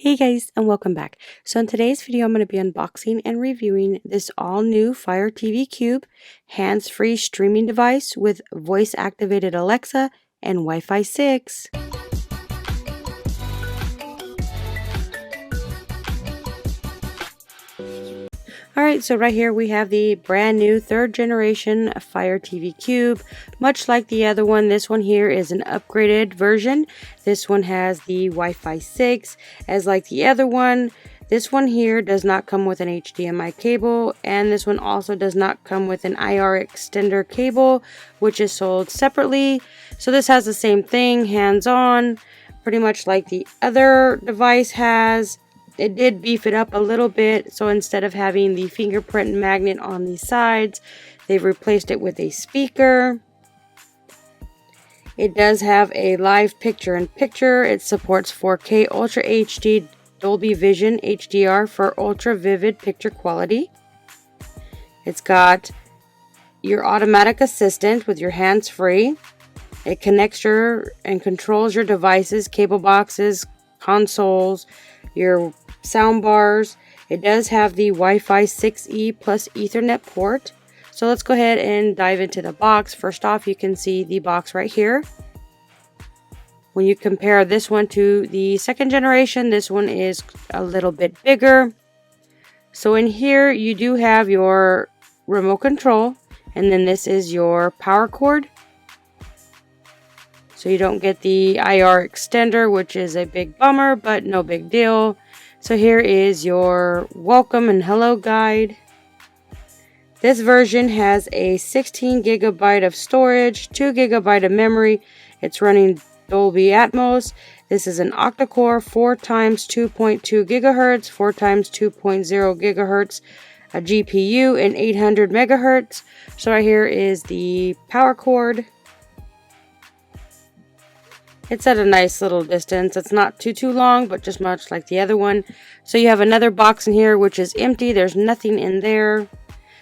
Hey guys, and welcome back. So in today's video, I'm going to be unboxing and reviewing this all new Fire TV Cube hands-free streaming device with voice-activated Alexa and Wi-Fi 6. Alright, so right here we have the brand new 3rd generation Fire TV Cube. Much like the other one, this one here is an upgraded version. This one has the Wi-Fi 6. As like the other one, this one here does not come with an HDMI cable, and this one also does not come with an IR extender cable, which is sold separately. So this has the same thing, hands-on, pretty much like the other device has. It did beef it up a little bit, so instead of having the fingerprint magnet on the sides, they've replaced it with a speaker. It does have a live picture-in-picture. It supports 4K Ultra HD Dolby Vision HDR for ultra vivid picture quality. It's got your automatic assistant with your hands-free. It connects and controls your devices, cable boxes, consoles, your sound bars. It does have the Wi-Fi 6E plus Ethernet port. So let's go ahead and dive into the box. First off, you can see the box right here. When you compare this one to the 2nd generation, this one is a little bit bigger. So in here you do have your remote control, and then this is your power cord. So you don't get the IR extender, which is a big bummer, but no big deal. So here is your welcome and hello guide. This version has a 16 gigabyte of storage, 2 gigabyte of memory. It's running Dolby Atmos. This is an octa-core 4x 2.2 gigahertz, 4x 2.0 gigahertz, a GPU, and 800 megahertz. So right here is the power cord. It's at a nice little distance. It's not too long, but just much like the other one. So you have another box in here which is empty. There's nothing in there.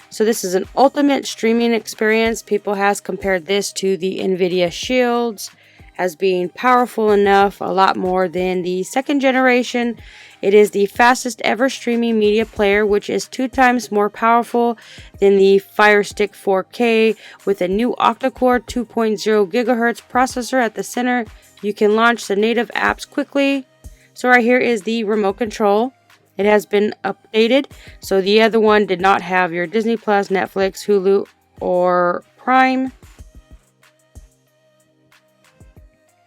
So this is an ultimate streaming experience. People has compared this to the NVIDIA Shields as being powerful enough, a lot more than the 2nd generation. It is the fastest ever streaming media player, which is 2 times more powerful than the Fire Stick 4K with a new octa-core 2.0 gigahertz processor at the center. You can launch the native apps quickly. So right here is the remote control. It has been updated. So the other one did not have your Disney Plus, Netflix, Hulu, or Prime.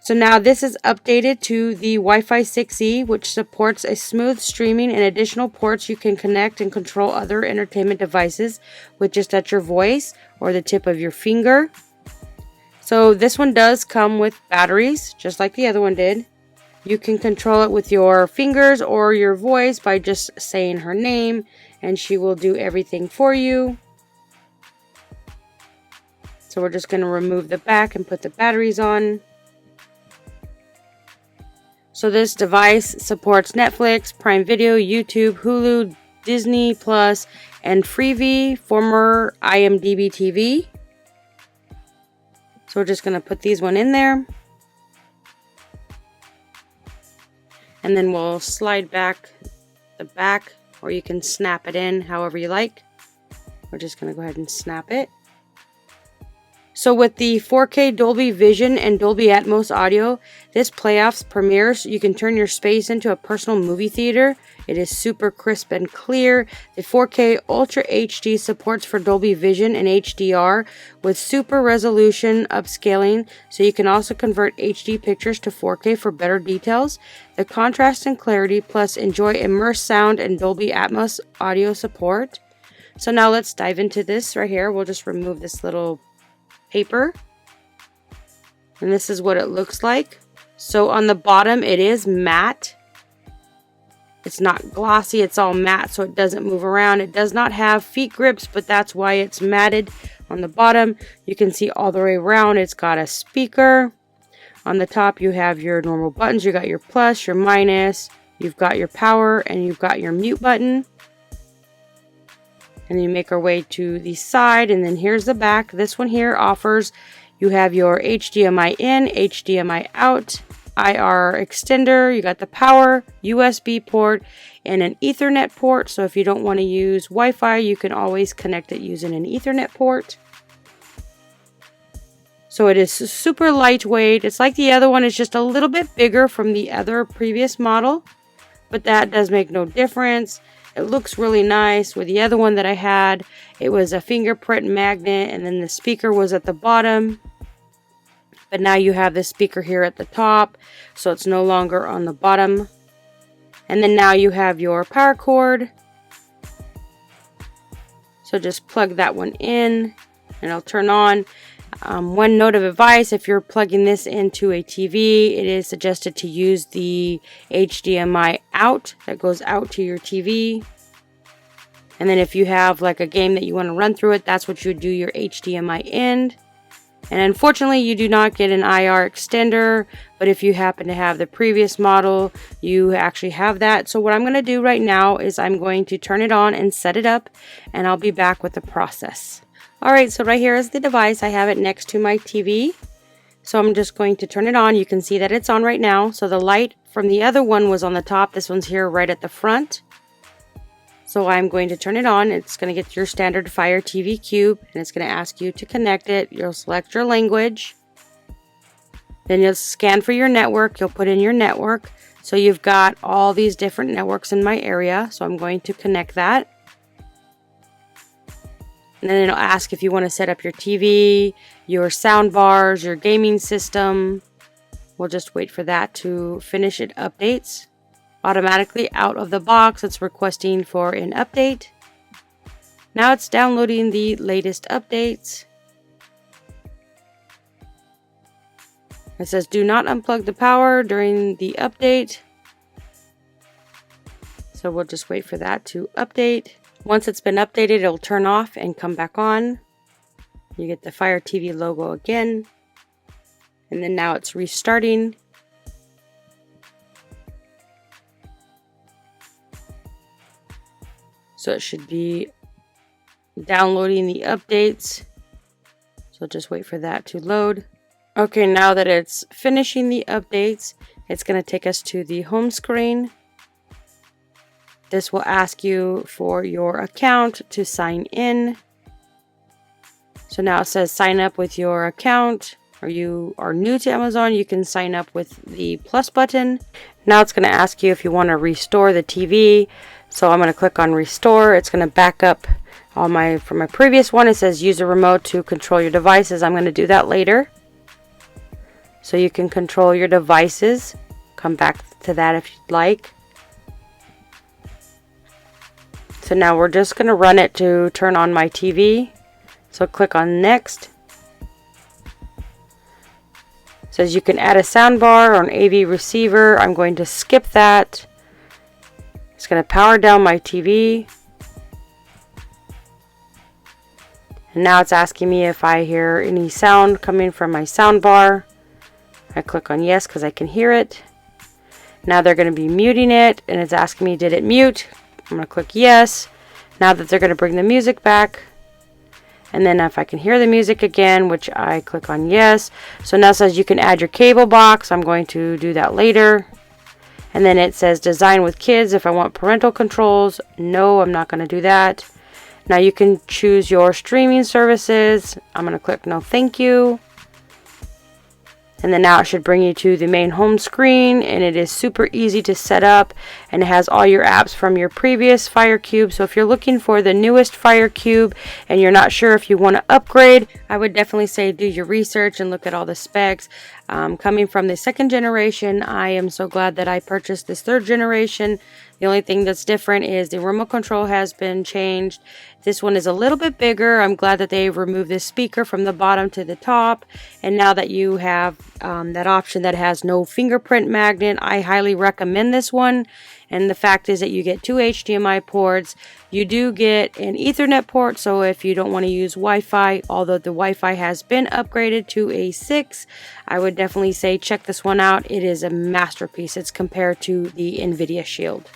So now this is updated to the Wi-Fi 6E, which supports a smooth streaming and additional ports. You can connect and control other entertainment devices with just at your voice or the tip of your finger. So this one does come with batteries, just like the other one did. You can control it with your fingers or your voice by just saying her name, and she will do everything for you. So we're just going to remove the back and put the batteries on. So this device supports Netflix, Prime Video, YouTube, Hulu, Disney Plus, and Freevee, former IMDb TV. So we're just going to put these one in there. And then we'll slide back the back, or you can snap it in however you like. We're just going to go ahead and snap it. So with the 4K Dolby Vision and Dolby Atmos audio, this playoffs premieres. You can turn your space into a personal movie theater. It is super crisp and clear. The 4K Ultra HD supports for Dolby Vision and HDR with super resolution upscaling, so you can also convert HD pictures to 4K for better details. The contrast and clarity, plus enjoy immersed sound and Dolby Atmos audio support. So now let's dive into this right here. We'll just remove this little paper, and this is what it looks like. So on the bottom it is matte. It's not glossy, it's all matte, so it doesn't move around. It does not have feet grips, but that's why it's matted. On the bottom you can see all the way around it's got a speaker. On the top you have your normal buttons. You got your plus, your minus, you've got your power, and you've got your mute button. And then you make our way to the side, and then here's the back. This one here offers, you have your HDMI in, HDMI out, IR extender, you got the power, USB port, and an Ethernet port. So if you don't want to use Wi-Fi, you can always connect it using an Ethernet port. So it is super lightweight. It's like the other one, it's just a little bit bigger from the other previous model, but that does make no difference. It looks really nice. With the other one that I had, it was a fingerprint magnet, and then the speaker was at the bottom. But now you have the speaker here at the top, so it's no longer on the bottom. And then now you have your power cord. So just plug that one in, and it'll turn on. One note of advice: if you're plugging this into a TV, it is suggested to use the HDMI out that goes out to your TV. And then if you have like a game that you want to run through it, that's what you would do your HDMI in. And unfortunately, you do not get an IR extender, but if you happen to have the previous model, you actually have that. So what I'm going to do right now is I'm going to turn it on and set it up, and I'll be back with the process. Alright, so right here is the device. I have it next to my TV. So I'm just going to turn it on. You can see that it's on right now. So the light from the other one was on the top. This one's here right at the front. So I'm going to turn it on. It's going to get your standard Fire TV Cube, and it's going to ask you to connect it. You'll select your language. Then you'll scan for your network. You'll put in your network. So you've got all these different networks in my area. So I'm going to connect that. And then it'll ask if you want to set up your TV, your sound bars, your gaming system. We'll just wait for that to finish. It updates automatically out of the box. It's requesting for an update. Now it's downloading the latest updates. It says do not unplug the power during the update. So we'll just wait for that to update. Once it's been updated, it'll turn off and come back on. You get the Fire TV logo again. And then now it's restarting. So it should be downloading the updates. So just wait for that to load. Okay, now that it's finishing the updates, it's going to take us to the home screen. This will ask you for your account to sign in. So now it says sign up with your account, or you are new to Amazon, you can sign up with the plus button. Now it's going to ask you if you want to restore the TV. So I'm going to click on restore. It's going to back up all from my previous one. It says use a remote to control your devices. I'm going to do that later. So you can control your devices. Come back to that if you'd like. So now we're just going to run it to turn on my TV. So click on next. It says you can add a soundbar or an AV receiver. I'm going to skip that. It's going to power down my TV. And now it's asking me if I hear any sound coming from my soundbar. I click on yes because I can hear it. Now they're going to be muting it, and it's asking me did it mute. I'm going to click yes. Now that they're going to bring the music back. And then if I can hear the music again, which I click on yes. So now it says you can add your cable box. I'm going to do that later. And then it says design with kids. If I want parental controls, no, I'm not going to do that. Now you can choose your streaming services. I'm going to click no thank you. And then now it should bring you to the main home screen, and it is super easy to set up, and it has all your apps from your previous Fire Cube. So if you're looking for the newest Fire Cube and you're not sure if you want to upgrade, I would definitely say do your research and look at all the specs. Coming from the second generation, I am so glad that I purchased this third generation. The only thing that's different is the remote control has been changed. This one is a little bit bigger. I'm glad that they've removed this speaker from the bottom to the top. And now that you have that option that has no fingerprint magnet, I highly recommend this one. And the fact is that you get 2 HDMI ports. You do get an Ethernet port, so if you don't want to use Wi-Fi, although the Wi-Fi has been upgraded to a 6, I would definitely say check this one out. It is a masterpiece. It's compared to the NVIDIA Shield.